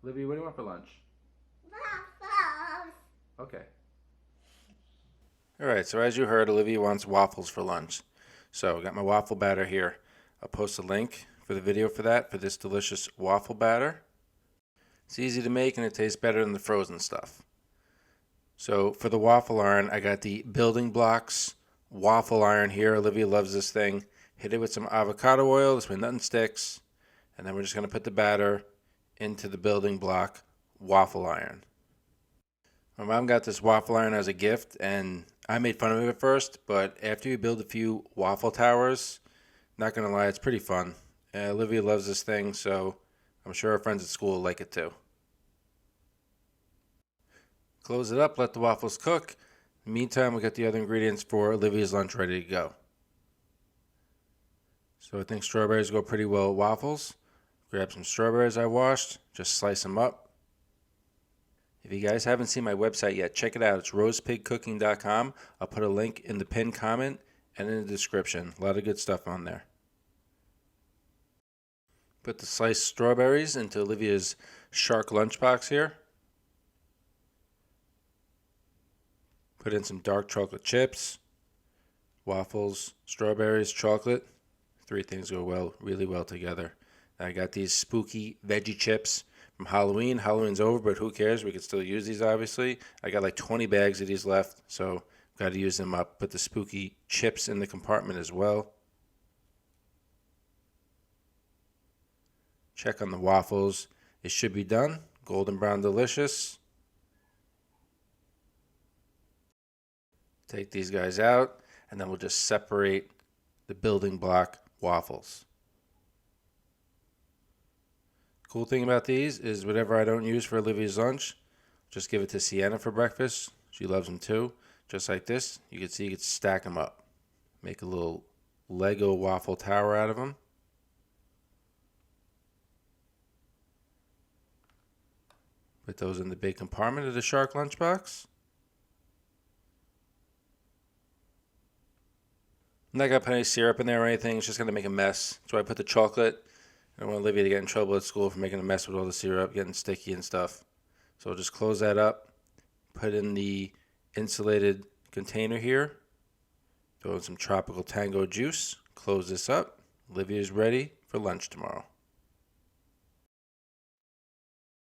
Olivia, what do you want for lunch? Waffles. Okay. All right, so as you heard, Olivia wants waffles for lunch. So I got my waffle batter here. I'll post a link for the video for that, for this delicious waffle batter. It's easy to make and it tastes better than the frozen stuff. So for the waffle iron, I got the Building Blocks waffle iron here. Olivia loves this thing. Hit it with some avocado oil, this way nothing sticks. And then we're just going to put the batter into the Building Block waffle iron. My mom got this waffle iron as a gift, and I made fun of it at first, but after you build a few waffle towers, not gonna lie, it's pretty fun. Olivia loves this thing, so I'm sure her friends at school will like it too. Close it up, let the waffles cook. In the meantime, we got the other ingredients for Olivia's lunch ready to go. So I think strawberries go pretty well with waffles. Grab some strawberries I washed, just slice them up. If you guys haven't seen my website yet, check it out. It's roastpigcooking.com. I'll put a link in the pinned comment and in the description. A lot of good stuff on there. Put the sliced strawberries into Olivia's shark lunchbox here. Put in some dark chocolate chips, waffles, strawberries, chocolate. Three things go really well together. I got these spooky veggie chips from Halloween. Halloween's over, but who cares? We could still use these, obviously. I got like 20 bags of these left, so got to use them up. Put the spooky chips in the compartment as well. Check on the waffles. It should be done. Golden brown delicious. Take these guys out, and then we'll just separate the building block waffles. Cool thing about these is whatever I don't use for Olivia's lunch, just give it to Sienna for breakfast. She loves them too. Just like this, you can see you can stack them up. Make a little Lego waffle tower out of them. Put those in the big compartment of the shark lunchbox. I'm not going to put any syrup in there or anything. It's just going to make a mess. So I put the chocolate. I don't want Olivia to get in trouble at school for making a mess with all the syrup, getting sticky and stuff. So I'll just close that up. Put in the insulated container here. Throw in some tropical tango juice. Close this up. Olivia is ready for lunch tomorrow.